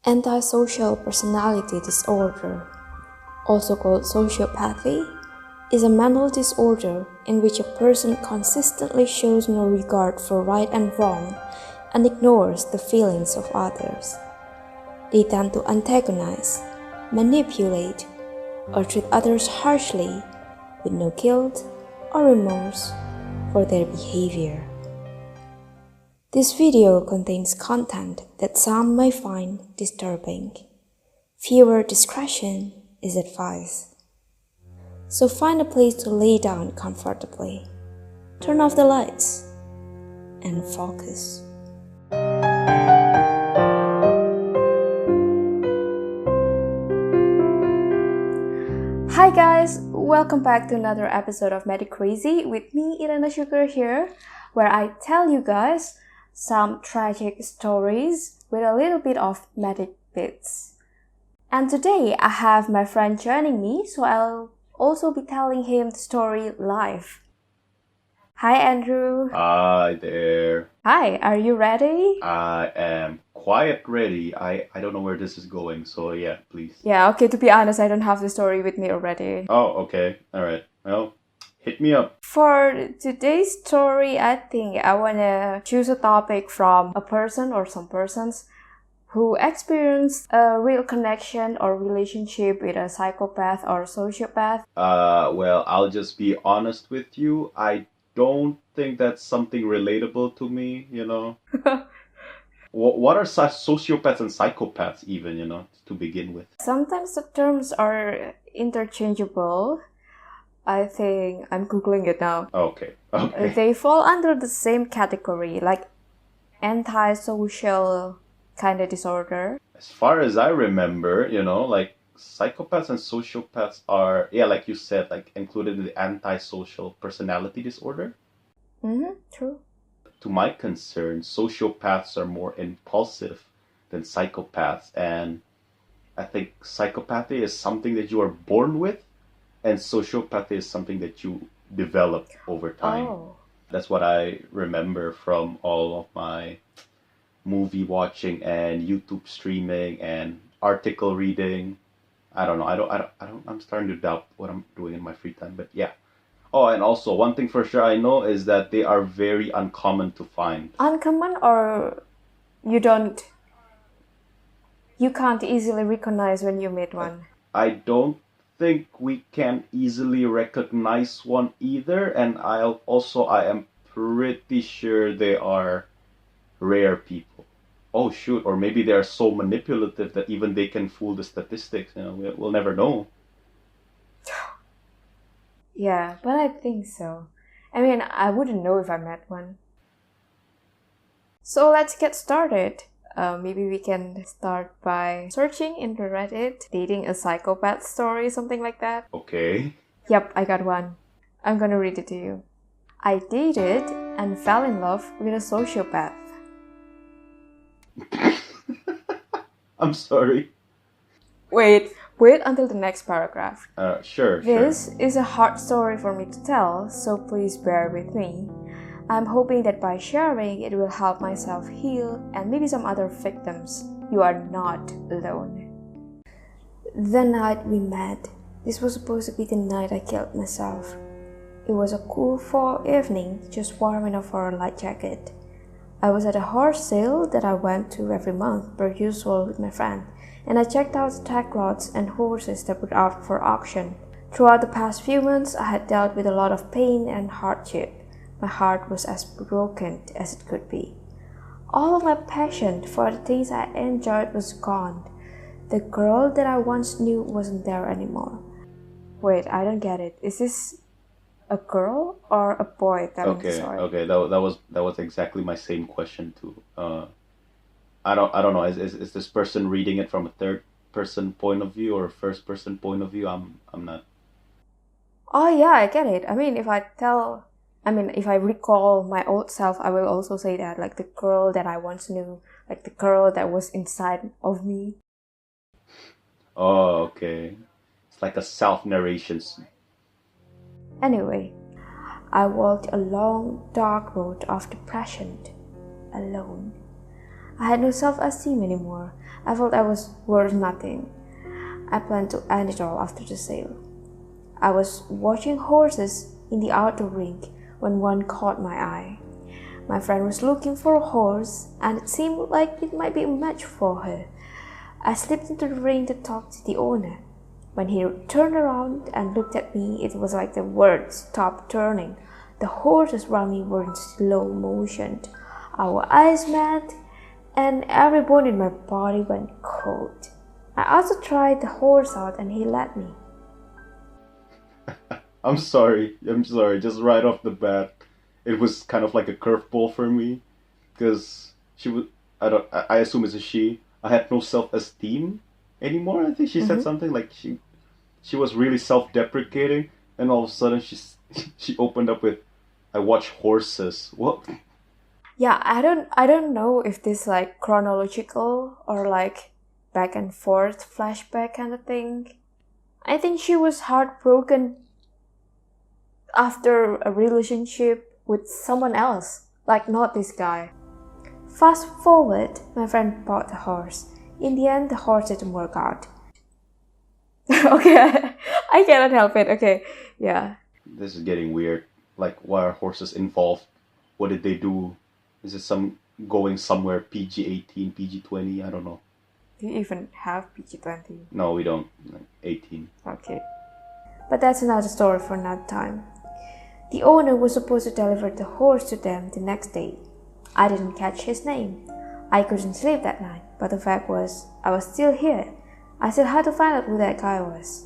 Antisocial personality disorder, also called sociopathy, is a mental disorder in which a person consistently shows no regard for right and wrong and ignores the feelings of others. They tend to antagonize, manipulate, or treat others harshly with no guilt or remorse for their behavior. This video contains content that some may find disturbing. Viewer discretion is advised. So find a place to lay down comfortably, turn off the lights, and focus. Hi guys, welcome back to another episode of MEDICRAZY with me, Irena here, where I tell you guys some tragic stories with a little bit of medic bits. And today I have my friend joining me, so I'll also be telling him the story live. Hi Andrew. Hi there. Hi, are you ready? I am quite ready. I don't know where this is going, so yeah, please. Yeah, okay, to be honest, I don't have the story with me already. Oh, okay. Alright. Well, hit me up. For today's story, I think I want to choose a topic from a person or some persons who experienced a real connection or relationship with a psychopath or sociopath. Well, I'll just be honest with you. I don't think that's something relatable to me, you know. What are sociopaths and psychopaths even, you know, to begin with? Sometimes the terms are interchangeable. I think I'm Googling it now. Okay. They fall under the same category, like antisocial kind of disorder. As far as I remember, you know, like psychopaths and sociopaths are, yeah, like you said, like included in the antisocial personality disorder. True. To my concern, sociopaths are more impulsive than psychopaths, and I think psychopathy is something that you are born with, and sociopathy is something that you develop over time. Oh. That's what I remember from all of my movie watching and YouTube streaming and article reading. I don't know. I'm starting to doubt what I'm doing in my free time, but yeah. Oh, and also one thing for sure I know is that they are very uncommon to find. Uncommon, or you can't easily recognize when you meet one? I don't think we can easily recognize one either, and I am pretty sure they are rare people. Oh shoot, or maybe they are so manipulative that even they can fool the statistics. You know, we'll never know. Yeah, but I think so. I mean, I wouldn't know if I met one. So let's get started. Maybe we can start by searching in the Reddit, dating a psychopath story, something like that. Okay. Yep, I got one. I'm gonna read it to you. I dated and fell in love with a sociopath. I'm sorry. Wait until the next paragraph. Sure. This is a hard story for me to tell, so please bear with me. I'm hoping that by sharing, it will help myself heal and maybe some other victims. You are not alone. The night we met, this was supposed to be the night I killed myself. It was a cool fall evening, just warm enough for a light jacket. I was at a horse sale that I went to every month per usual with my friend, and I checked out the tag lots and horses that were out for auction. Throughout the past few months, I had dealt with a lot of pain and hardship. My heart was as broken as it could be. All of my passion for the things I enjoyed was gone. The girl that I once knew wasn't there anymore. Wait, I don't get it. Is this a girl or a boy telling the story? Okay, that was exactly my same question too. I don't know. Is this person reading it from a third person point of view or a first person point of view? I'm not. Oh yeah, I get it. I mean, if I recall my old self, I will also say that, like, the girl that I once knew, like the girl that was inside of me. Oh, okay. It's like a self-narration. Anyway, I walked a long, dark road of depression, alone. I had no self-esteem anymore. I felt I was worth nothing. I planned to end it all after the sale. I was watching horses in the outdoor rink when one caught my eye. My friend was looking for a horse, and it seemed like it might be a match for her. I slipped into the ring to talk to the owner. When he turned around and looked at me, it was like the world stopped turning. The horses around me were in slow motion. Our eyes met, and every bone in my body went cold. I also tried the horse out, and he let me. I'm sorry. Just right off the bat, it was kind of like a curveball for me, because she was. I assume it's a she. I had no self-esteem anymore. I think she said something like she was really self-deprecating, and all of a sudden she opened up with, "I watch horses." What? Yeah, I don't know if this like chronological or like back and forth flashback kind of thing. I think she was heartbroken after a relationship with someone else, like not this guy. Fast forward, my friend bought the horse. In the end, the horse didn't work out. Okay, I cannot help it. Okay, yeah. This is getting weird. Like, why are horses involved? What did they do? Is it some going somewhere PG-18, PG-20? I don't know. Do you even have PG-20? No, we don't. 18. Okay. But that's another story for another time. The owner was supposed to deliver the horse to them the next day. I didn't catch his name. I couldn't sleep that night, but the fact was, I was still here. I still had to find out who that guy was.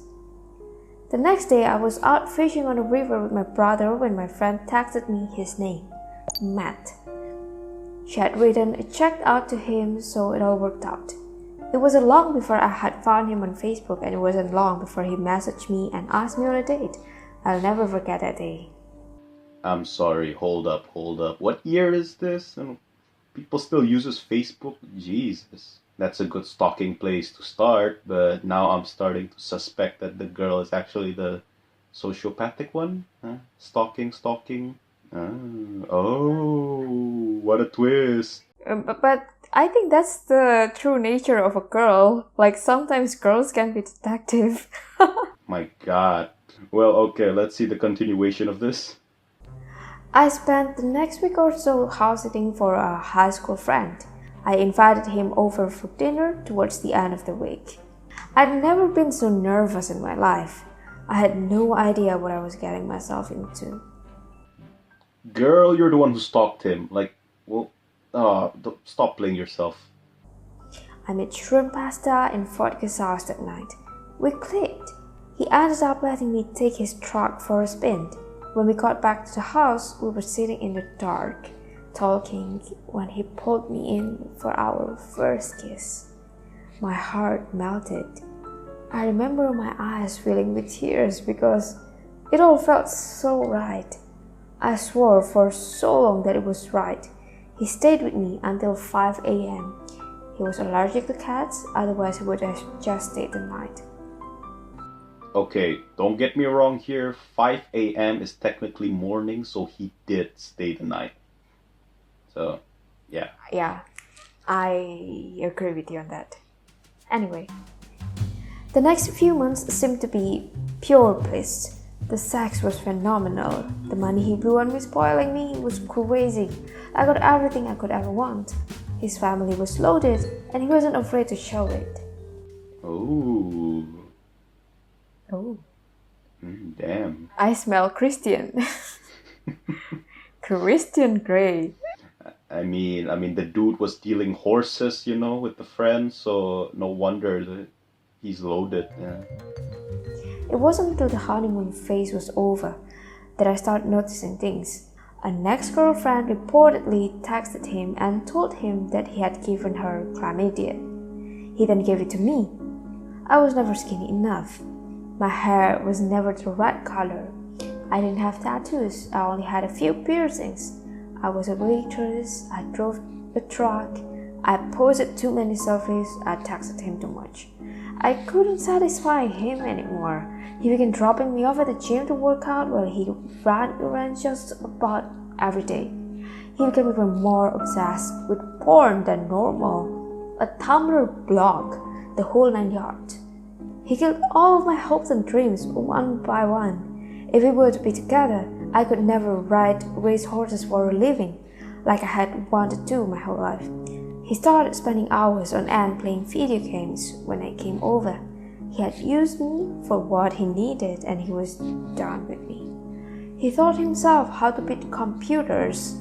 The next day, I was out fishing on the river with my brother when my friend texted me his name, Matt. She had written a check out to him, so it all worked out. It wasn't long before I had found him on Facebook, and it wasn't long before he messaged me and asked me on a date. I'll never forget that day. I'm sorry, hold up. What year is this? And people still uses Facebook? Jesus. That's a good stalking place to start, but now I'm starting to suspect that the girl is actually the sociopathic one? Huh? Stalking. Oh, what a twist. But I think that's the true nature of a girl. Like, sometimes girls can be detective. My God. Well, okay, let's see the continuation of this. I spent the next week or so house sitting for a high school friend. I invited him over for dinner towards the end of the week. I'd never been so nervous in my life. I had no idea what I was getting myself into. Girl, you're the one who stalked him. Like, well, stop playing yourself. I made shrimp pasta and vodka sauce that night. We clicked. He ended up letting me take his truck for a spin. When we got back to the house, we were sitting in the dark, talking when he pulled me in for our first kiss. My heart melted. I remember my eyes filling with tears because it all felt so right. I swore for so long that it was right. He stayed with me until 5 a.m. He was allergic to cats, otherwise he would have just stayed the night. Okay, don't get me wrong here. 5 a.m. is technically morning, so he did stay the night. So, yeah. Yeah, I agree with you on that. Anyway, the next few months seemed to be pure bliss. The sex was phenomenal. The money he blew on me spoiling me was crazy. I got everything I could ever want. His family was loaded, and he wasn't afraid to show it. Oh. Oh. Damn. I smell Christian. Christian Grey. I mean, the dude was dealing horses, with the friends, so no wonder that he's loaded. Yeah. It wasn't until the honeymoon phase was over that I started noticing things. An ex-girlfriend reportedly texted him and told him that he had given her chlamydia. He then gave it to me. I was never skinny enough. My hair was never the right color. I didn't have tattoos. I only had a few piercings. I was a waitress. I drove a truck. I posted too many selfies. I texted him too much. I couldn't satisfy him anymore. He began dropping me off at the gym to work out while he ran errands just about every day. He became even more obsessed with porn than normal. A Tumblr blog, the whole 9 yards. He killed all of my hopes and dreams one by one. If we were to be together, I could never ride race horses for a living like I had wanted to my whole life. He started spending hours on end playing video games when I came over. He had used me for what he needed and he was done with me. He taught himself how to beat computers.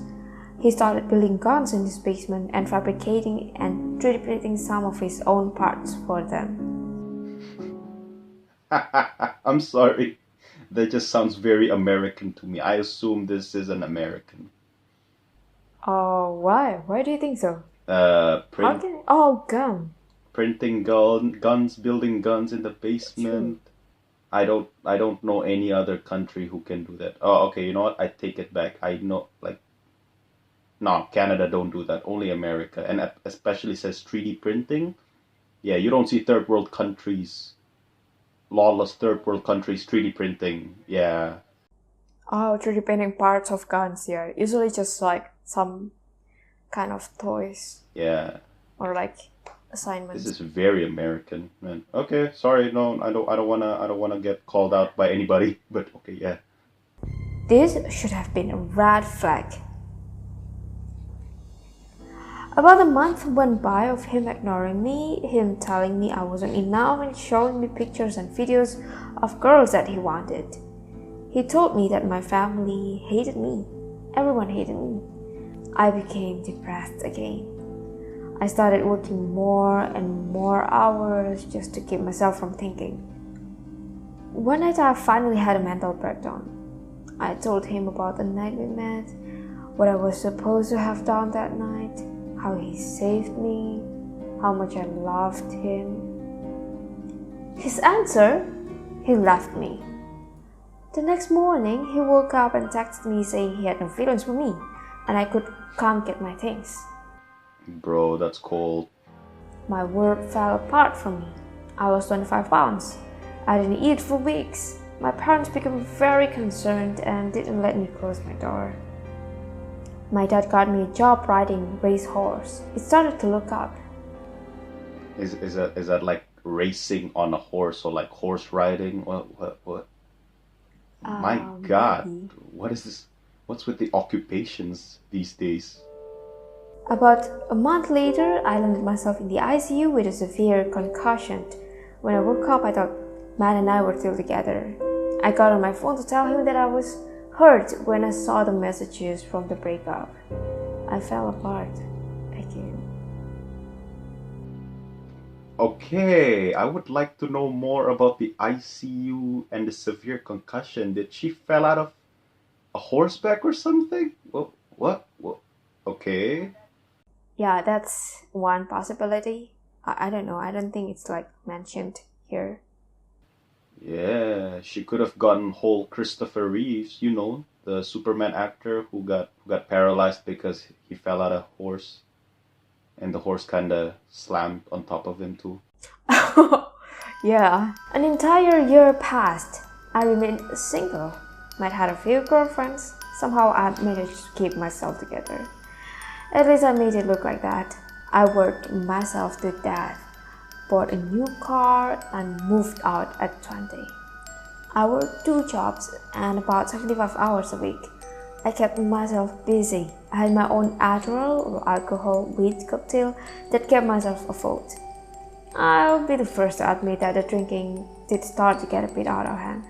He started building guns in his basement and fabricating and 3D printing some of his own parts for them. I'm sorry. That just sounds very American to me. I assume this is an American. Oh, why? Why do you think so? Gun. Printing guns, building guns in the basement. I don't know any other country who can do that. Oh, okay, you know what? I take it back. I know, no, Canada don't do that. Only America. And especially says 3D printing. Yeah, you don't see third world countries, lawless third world countries 3D printing. Yeah. Oh, 3D printing parts of guns, yeah. Usually just like some kind of toys. Yeah. Or like assignments. This is very American, man. Okay, sorry, no, I don't wanna get called out by anybody, but okay, yeah. This should have been a red flag. About a month went by of him ignoring me, him telling me I wasn't enough and showing me pictures and videos of girls that he wanted. He told me that my family hated me. Everyone hated me. I became depressed again. I started working more and more hours just to keep myself from thinking. One night I finally had a mental breakdown. I told him about the night we met, what I was supposed to have done that night, how he saved me, how much I loved him. His answer? He left me. The next morning, he woke up and texted me saying he had no feelings for me and I could come get my things. Bro, that's cold. My world fell apart from me. I lost 25 pounds. I didn't eat for weeks. My parents became very concerned and didn't let me close my door. My dad got me a job riding racehorse. It started to look up. Is that like racing on a horse or like horse riding? What? My God, maybe. What is this? What's with the occupations these days? About a month later, I landed myself in the ICU with a severe concussion. When I woke up, I thought Matt and I were still together. I got on my phone to tell him that I was hurt when I saw the messages from the breakup. I fell apart again. Okay, I would like to know more about the ICU and the severe concussion. Did she fell out of a horseback or something? What? Okay. Yeah, that's one possibility. I don't know. I don't think it's like mentioned here. Yeah, she could have gotten whole Christopher Reeves, you know, the Superman actor who got paralyzed because he fell out of a horse, and the horse kind of slammed on top of him too. Yeah. An entire year passed. I remained single. Might had a few girlfriends. Somehow I managed to keep myself together. At least I made it look like that. I worked myself to death, bought a new car, and moved out at 20. I worked 2 jobs and about 75 hours a week. I kept myself busy. I had my own Adderall or alcohol weed cocktail that kept myself afloat. I'll be the first to admit that the drinking did start to get a bit out of hand.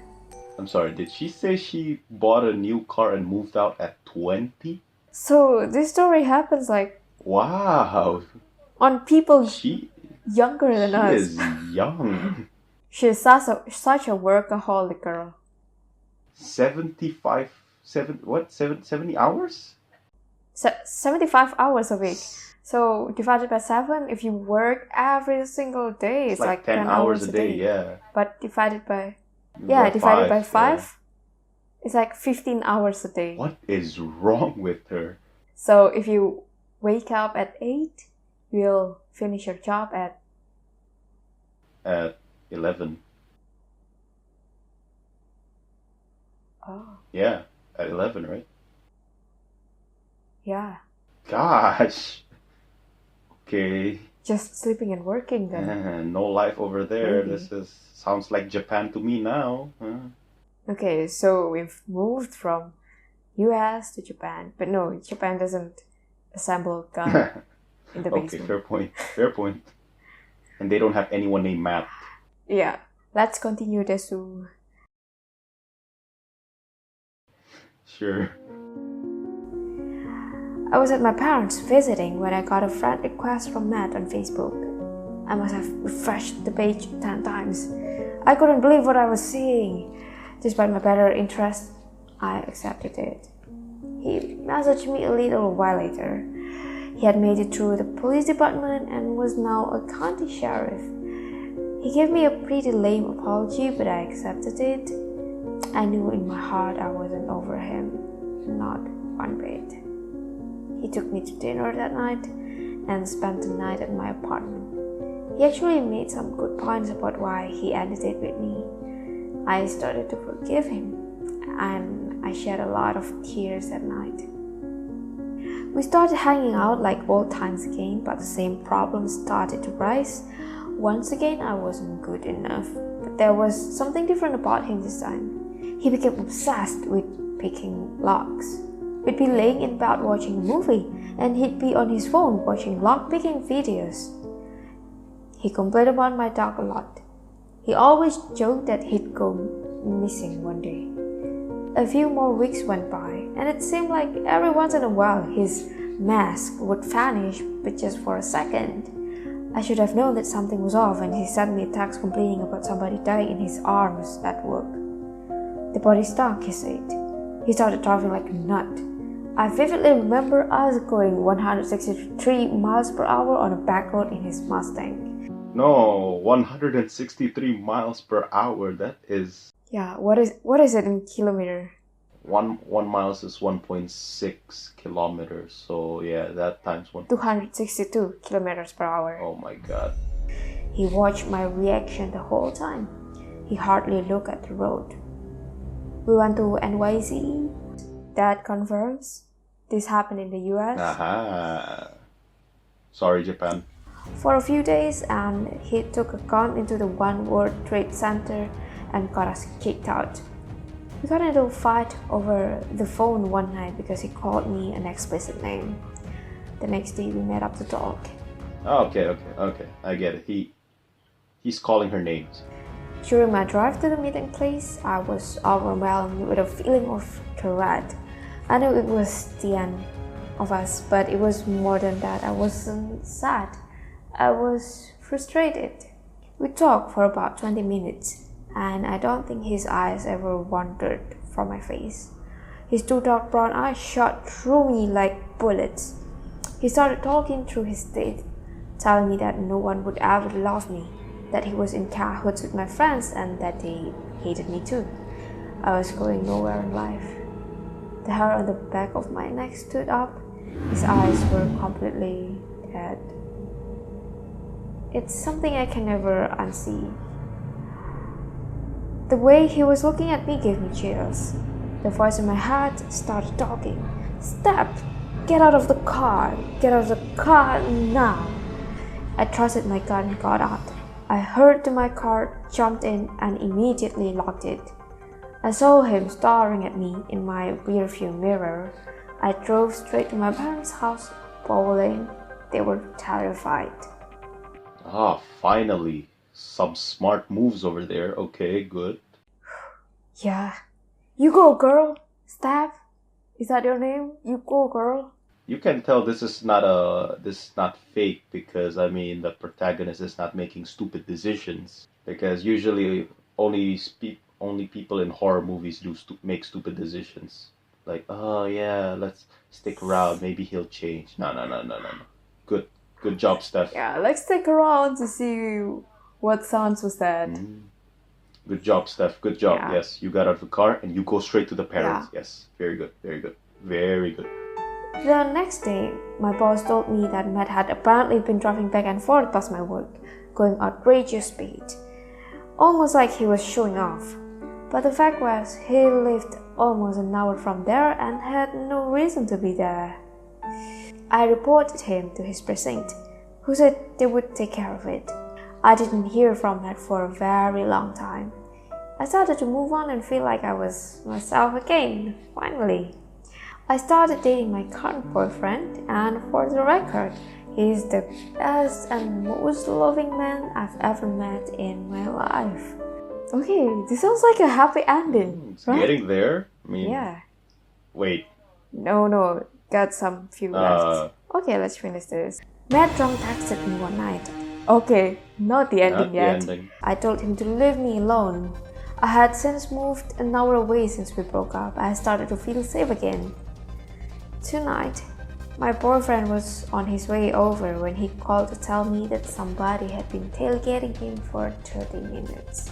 I'm sorry, did she say she bought a new car and moved out at 20? So this story happens like Wow. on people She younger than us. is young. She's such a workaholic girl. 70 hours? 75 hours a week. So divided by 7, if you work every single day, it's like 10 hours a day. Yeah. But divided by Or divided by 5, yeah. it's like 15 hours a day. What is wrong with her? So if you wake up at 8, you'll finish your job at 11. Oh, Yeah, at 11, right? yeah. Gosh. Okay. Just sleeping and working then. No life over there. Maybe. Sounds like Japan to me now. Okay, so we've moved from US to Japan. But no, Japan doesn't assemble a gun in the Okay, basement. fair point. Fair point. And they don't have anyone named Matt. Yeah, let's continue this. Sure. I was at my parents' visiting when I got a friend request from Matt on Facebook. I must have refreshed the page 10 times. I couldn't believe what I was seeing. Despite my better interest, I accepted it. He messaged me a little while later. He had made it through the police department and was now a county sheriff. He gave me a pretty lame apology, but I accepted it. I knew in my heart I wasn't over him, not one bit. He took me to dinner that night and spent the night at my apartment. He actually made some good points about why he ended it with me. I started to forgive him, and I shed a lot of tears that night. We started hanging out like old times again, but the same problems started to rise. Once again, I wasn't good enough, but there was something different about him this time. He became obsessed with picking locks. We'd be laying in bed watching a movie, and he'd be on his phone watching lock-picking videos. He complained about my dog a lot. He always joked that he'd go missing one day. A few more weeks went by, and it seemed like every once in a while his mask would vanish, but just for a second. I should have known that something was off when he sent me a text complaining about somebody dying in his arms at work. The body stunk, he said. He started driving like a nut. I vividly remember us going 163 miles per hour on a back road in his Mustang. No, 163 miles per hour. That is... Yeah, what is it in kilometer? One miles is 1.6 kilometers. So yeah, that times 262 kilometers per hour. Oh my god. He watched my reaction the whole time. He hardly looked at the road. We went to NYC. That confirms this happened in the US. Aha. Sorry, Japan. For a few days, and he took a gun into the One World Trade Center and got us kicked out. We got into a fight over the phone one night because he called me an explicit name. The next day we met up to talk. Okay. I get it. He's calling her names. During my drive to the meeting place, I was overwhelmed with a feeling of dread. I knew it was the end of us, but it was more than that. I wasn't sad. I was frustrated. We talked for about 20 minutes, and I don't think his eyes ever wandered from my face. His two dark brown eyes shot through me like bullets. He started talking through his teeth, telling me that no one would ever love me, that he was in cahoots with my friends, and that they hated me too. I was going nowhere in life. The hair on the back of my neck stood up. His eyes were completely dead. It's something I can never unsee. The way he was looking at me gave me chills. The voice in my head started talking. Step! Get out of the car! Get out of the car now! I trusted my gut and got out. I hurried to my car, jumped in, and immediately locked it. I saw him staring at me in my rearview mirror. I drove straight to my parents' house, bawling. They were terrified. Ah, finally. Some smart moves over there. Okay, good. Yeah. You go, girl. Steph. Is that your name? You go, girl. You can tell this is not fake because I mean the protagonist is not making stupid decisions because usually only people in horror movies make stupid decisions. Like, oh yeah, let's stick around. Maybe he'll change. No. Good job, Steph. Yeah, let's stick around to see what sounds was that. Good job, Steph. Good job. Yeah. Yes, you got out of the car and you go straight to the parents. Yeah. Yes, very good. Very good. The next day, my boss told me that Matt had apparently been driving back and forth past my work, going outrageous speed, almost like he was showing off. But the fact was, he lived almost an hour from there and had no reason to be there. I reported him to his precinct, who said they would take care of it. I didn't hear from Matt for a very long time. I started to move on and feel like I was myself again, finally. I started dating my current boyfriend, and for the record, he's the best and most loving man I've ever met in my life. Okay, this sounds like a happy ending, It's right? getting there. I mean, Yeah. wait. No, got some few left. Okay, let's finish this. Matt drunk texted me one night. Okay, not the ending Not the yet. ending. I told him to leave me alone. I had since moved an hour away since we broke up. I started to feel safe again. Tonight, my boyfriend was on his way over when he called to tell me that somebody had been tailgating him for 30 minutes.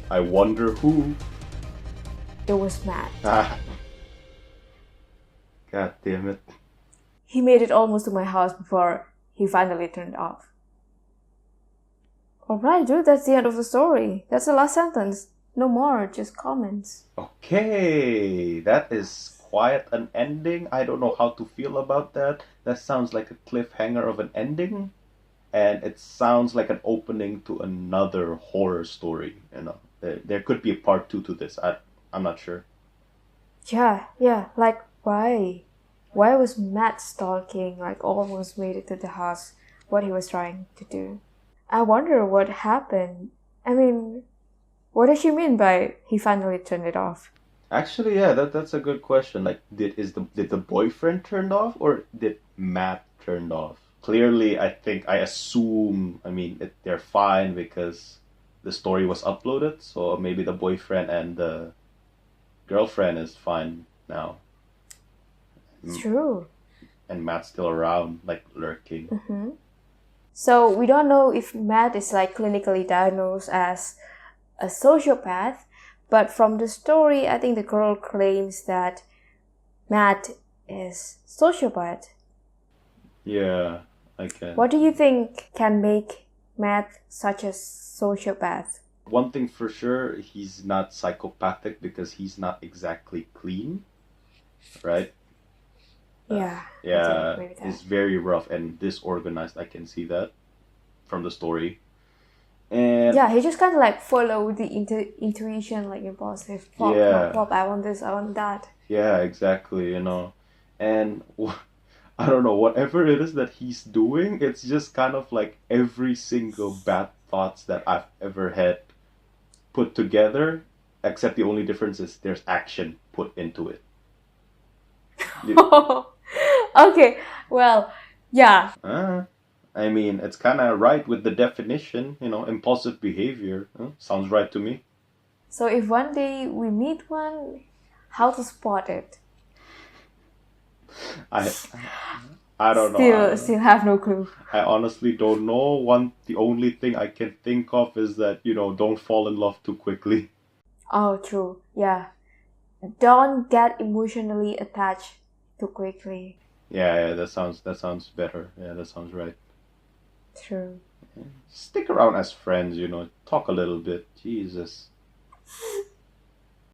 I wonder who. It was Matt. God damn it. He made it almost to my house before he finally turned off. Alright, dude, that's the end of the story. That's the last sentence. No more, just comments. Okay, that is quite an ending. I don't know how to feel about that. That sounds like a cliffhanger of an ending. And it sounds like an opening to another horror story. You know, there could be a part 2 to this. I'm not sure. Yeah, like why? Why was Matt stalking, like almost made it to the house, what he was trying to do? I wonder what happened. I mean, what does she mean by he finally turned it off? Actually, yeah, that's a good question. Like, did the boyfriend turn off or did Matt turn off? Clearly, I assume, they're fine because the story was uploaded, so maybe the boyfriend and the girlfriend is fine now. True. And Matt's still around, like, lurking. Mm-hmm. So we don't know if Matt is like clinically diagnosed as a sociopath, but from the story, I think the girl claims that Matt is sociopath. Yeah, I can. What do you think can make Matt such a sociopath? One thing for sure, he's not psychopathic because he's not exactly clean, right? Yeah. Yeah, Maybe that. it's very rough and disorganized. I can see that from the story. And yeah, he just kind of like follow the intuition, like impulsive. Pop, yeah, pop, I want this, I want that. yeah, exactly, you know. And I don't know, whatever it is that he's doing, it's just kind of like every single bad thoughts that I've ever had put together, except the only difference is there's action put into it. Okay, well, yeah. It's kind of right with the definition, you know, impulsive behavior. Sounds right to me. So if one day we meet one, how to spot it? I don't know. Still have no clue. I honestly don't know. The only thing I can think of is that, you know, don't fall in love too quickly. Oh, true. Yeah. Don't get emotionally attached too quickly. Yeah, that sounds better. Yeah, that sounds right. True. Stick around as friends, you know, talk a little bit. Jesus.